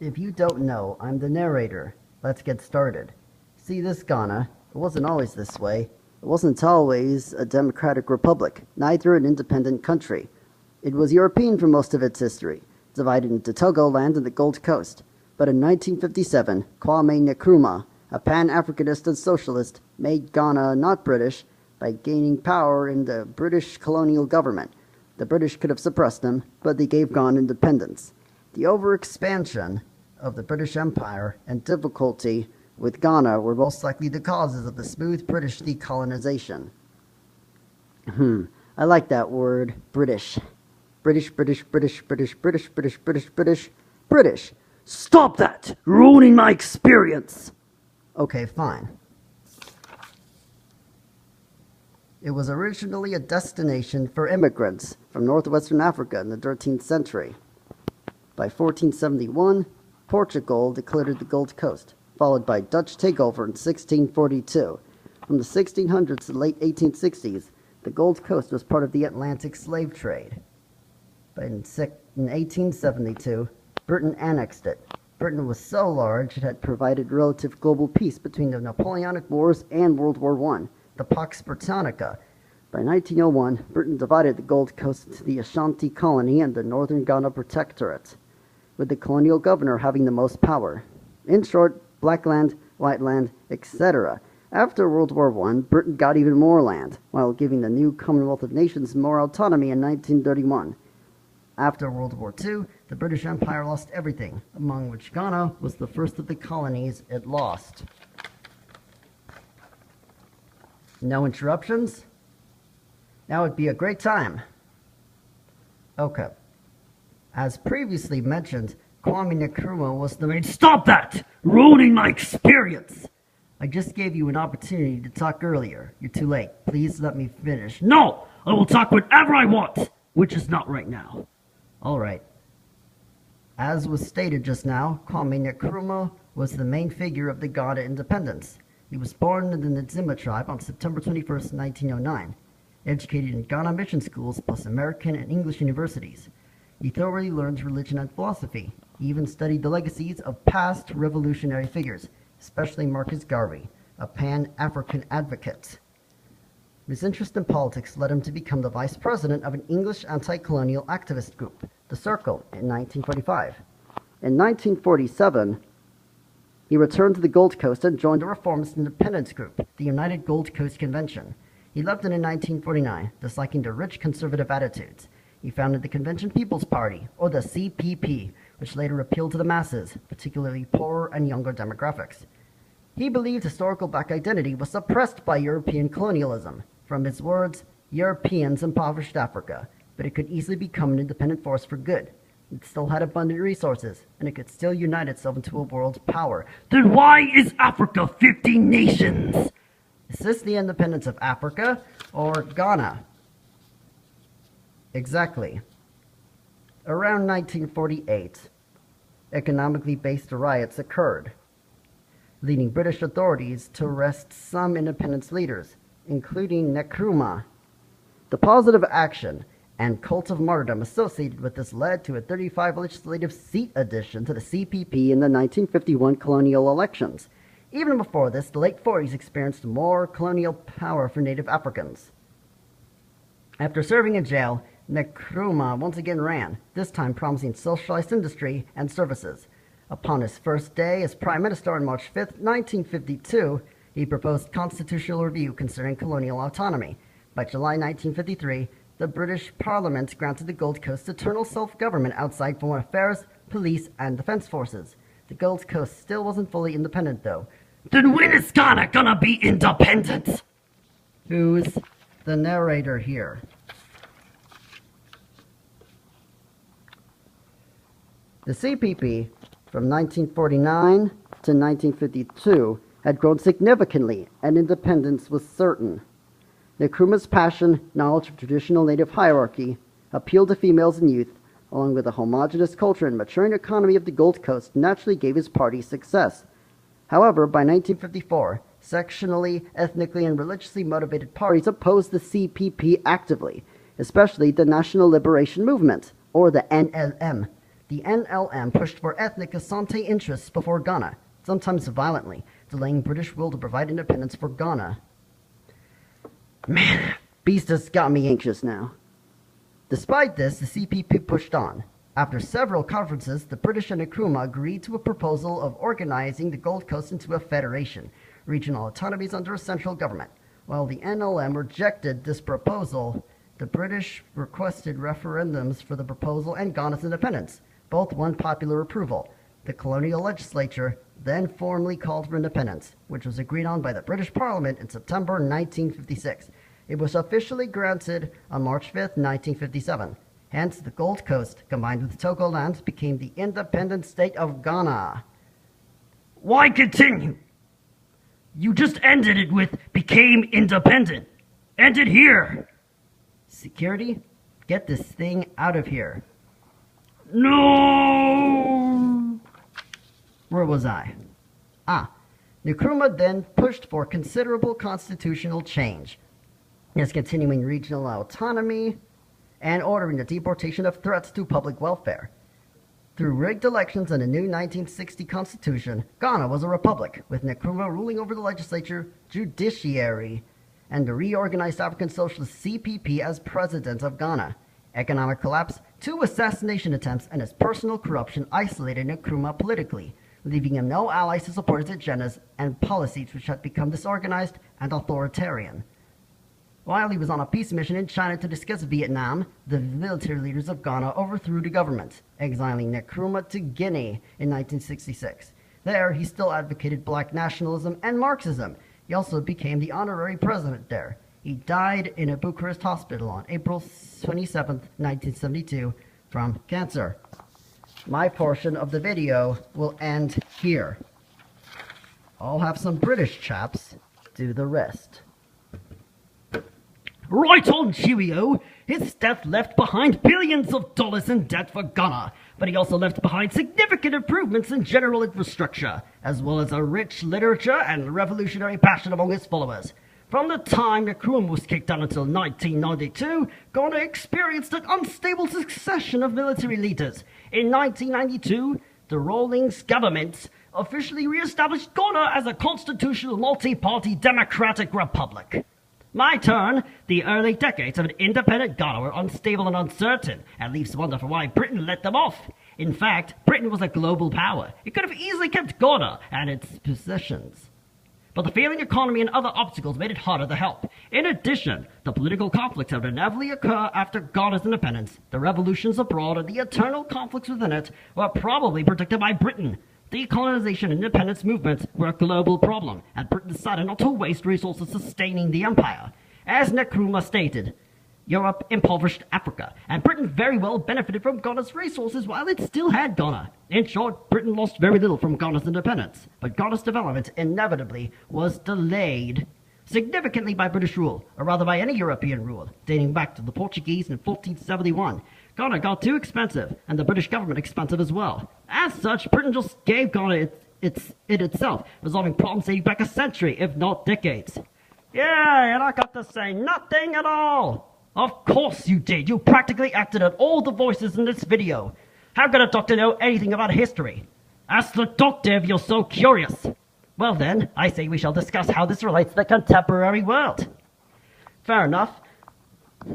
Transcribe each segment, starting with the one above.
If you don't know, I'm the narrator. Let's get started. See this Ghana? It wasn't always this way. It wasn't always a democratic republic, neither an independent country. It was European for most of its history, divided into Togoland and the Gold Coast. But in 1957, Kwame Nkrumah, a Pan-Africanist and socialist, made Ghana not British by gaining power in the British colonial government. The British could have suppressed him, but they gave Ghana independence. The overexpansion of the British Empire and difficulty with Ghana were most likely the causes of the smooth British decolonization. I like that word, British. British, British, British, British, British, British, British, British, British. Stop that! Ruining my experience! Okay, fine. It was originally a destination for immigrants from northwestern Africa in the 13th century. By 1471, Portugal declared it the Gold Coast, followed by Dutch takeover in 1642. From the 1600s to the late 1860s, the Gold Coast was part of the Atlantic slave trade. But in 1872, Britain annexed it. Britain was so large it had provided relative global peace between the Napoleonic Wars and World War I, the Pax Britannica. By 1901, Britain divided the Gold Coast into the Ashanti Colony and the Northern Ghana Protectorate, with the colonial governor having the most power. In short, black land, white land, etc. After World War I, Britain got even more land, while giving the new Commonwealth of Nations more autonomy in 1931. After World War II, the British Empire lost everything, among which Ghana was the first of the colonies it lost. No interruptions? Now would be a great time. Okay. As previously mentioned, Kwame Nkrumah was the main— Stop that! Ruining my experience! I just gave you an opportunity to talk earlier. You're too late. Please let me finish. No! I will talk whenever I want! Which is not right now. Alright. As was stated just now, Kwame Nkrumah was the main figure of the Ghana independence. He was born in the Nzima tribe on September 21st, 1909. Educated in Ghana mission schools plus American and English universities. He thoroughly learned religion and philosophy. He even studied the legacies of past revolutionary figures, especially Marcus Garvey, a Pan-African advocate. His interest in politics led him to become the vice president of an English anti-colonial activist group, the Circle, in 1945. In 1947, he returned to the Gold Coast and joined a reformist independence group, the United Gold Coast Convention. He left it in 1949, disliking their rich conservative attitudes. He founded the Convention People's Party, or the CPP, which later appealed to the masses, particularly poorer and younger demographics. He believed historical black identity was suppressed by European colonialism. From his words, Europeans impoverished Africa, but it could easily become an independent force for good. It still had abundant resources, and it could still unite itself into a world power. Then why is Africa 50 nations? Is this the independence of Africa or Ghana? Exactly. Around 1948, economically based riots occurred, leading British authorities to arrest some independence leaders, including Nkrumah. The positive action and cult of martyrdom associated with this led to a 35 legislative seat addition to the CPP in the 1951 colonial elections. Even before this, the late 40s experienced more colonial power for native Africans. After serving in jail, Nkrumah once again ran, this time promising socialized industry and services. Upon his first day as Prime Minister on March 5, 1952, he proposed constitutional review concerning colonial autonomy. By July 1953, the British Parliament granted the Gold Coast eternal self-government outside foreign affairs, police, and defense forces. The Gold Coast still wasn't fully independent, though. Then when is Ghana gonna be independent? Who's the narrator here? The CPP, from 1949 to 1952, had grown significantly, and independence was certain. Nkrumah's passion, knowledge of traditional native hierarchy, appealed to females and youth, along with a homogeneous culture and maturing economy of the Gold Coast, naturally gave his party success. However, by 1954, sectionally, ethnically, and religiously motivated parties opposed the CPP actively, especially the National Liberation Movement, or the NLM. the NLM pushed for ethnic Asante interests before Ghana, sometimes violently, delaying British rule to provide independence for Ghana. Man, Beast has got me anxious now. Despite this, the CPP pushed on. After several conferences, the British and Nkrumah agreed to a proposal of organizing the Gold Coast into a federation, regional autonomies under a central government. While the NLM rejected this proposal, the British requested referendums for the proposal and Ghana's independence. Both won popular approval. The colonial legislature then formally called for independence, which was agreed on by the British Parliament in September 1956. It was officially granted on March 5, 1957. Hence, the Gold Coast, combined with Togoland, became the independent state of Ghana. Why continue? You just ended it with became independent. End it here. Security, get this thing out of here. No! Where was I? Nkrumah then pushed for considerable constitutional change. His continuing regional autonomy and ordering the deportation of threats to public welfare. Through rigged elections and a new 1960 constitution, Ghana was a republic, with Nkrumah ruling over the legislature, judiciary, and the reorganized African Socialist CPP as president of Ghana. Economic collapse, 2 assassination attempts, and his personal corruption isolated Nkrumah politically, leaving him no allies to support his agendas and policies which had become disorganized and authoritarian. While he was on a peace mission in China to discuss Vietnam, the military leaders of Ghana overthrew the government, exiling Nkrumah to Guinea in 1966. There, he still advocated black nationalism and Marxism. He also became the honorary president there. He died in a Bucharest hospital on April 27, 1972, from cancer. My portion of the video will end here. I'll have some British chaps do the rest. Right on, cheerio! His death left behind billions of dollars in debt for Ghana, but he also left behind significant improvements in general infrastructure, as well as a rich literature and revolutionary passion among his followers. From the time Nkrumah was kicked down until 1992, Ghana experienced an unstable succession of military leaders. In 1992, the Rawlings government officially re-established Ghana as a constitutional multi-party democratic republic. My turn, the early decades of an independent Ghana were unstable and uncertain, and leaves wonder for why Britain let them off. In fact, Britain was a global power. It could have easily kept Ghana and its possessions. But the failing economy and other obstacles made it harder to help. In addition, the political conflicts that would inevitably occur after Ghana's independence, the revolutions abroad, and the eternal conflicts within it were probably predicted by Britain. Decolonization and independence movements were a global problem, and Britain decided not to waste resources sustaining the empire. As Nkrumah stated, Europe impoverished Africa, and Britain very well benefited from Ghana's resources while it still had Ghana. In short, Britain lost very little from Ghana's independence, but Ghana's development inevitably was delayed significantly by British rule, or rather by any European rule, dating back to the Portuguese in 1471. Ghana got too expensive, and the British government expensive as well. As such, Britain just gave Ghana it itself, resolving problems dating back a century, if not decades. Yeah, and I got to say nothing at all. Of course you did. You practically acted out all the voices in this video. How could a doctor know anything about history? Ask the doctor if you're so curious. Well then, I say we shall discuss how this relates to the contemporary world. Fair enough.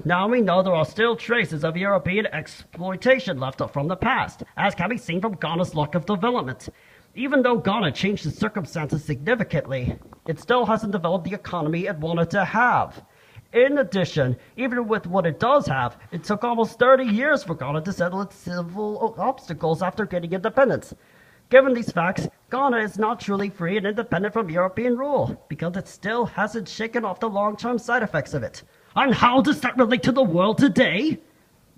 Now we know there are still traces of European exploitation left from the past, as can be seen from Ghana's lack of development. Even though Ghana changed its circumstances significantly, it still hasn't developed the economy it wanted to have. In addition, even with what it does have, it took almost 30 years for Ghana to settle its civil obstacles after getting independence. Given these facts, Ghana is not truly free and independent from European rule, because it still hasn't shaken off the long-term side effects of it. And how does that relate to the world today?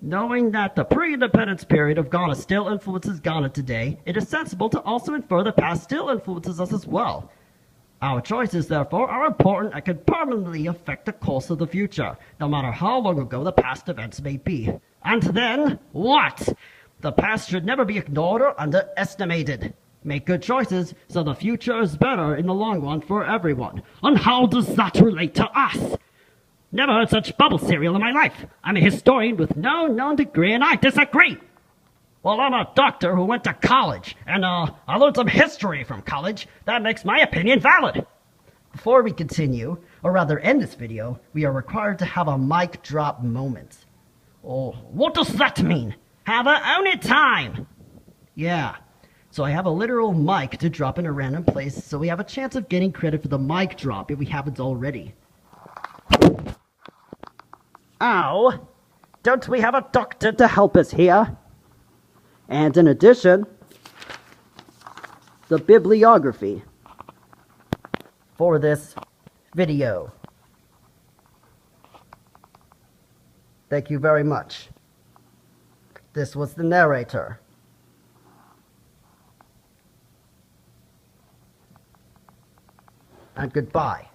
Knowing that the pre-independence period of Ghana still influences Ghana today, it is sensible to also infer the past still influences us as well. Our choices, therefore, are important and can permanently affect the course of the future, no matter how long ago the past events may be. And then, what? The past should never be ignored or underestimated. Make good choices so the future is better in the long run for everyone. And how does that relate to us? Never heard such bubble cereal in my life. I'm a historian with no known degree and I disagree. Well, I'm a doctor who went to college, and I learned some history from college. That makes my opinion valid. Before we continue, or rather end this video, we are required to have a mic drop moment. Oh, what does that mean? Have a own it time! Yeah, so I have a literal mic to drop in a random place, so we have a chance of getting credit for the mic drop if we haven't already. Ow! Don't we have a doctor to help us here? And in addition, the bibliography for this video. Thank you very much. This was the narrator. And goodbye.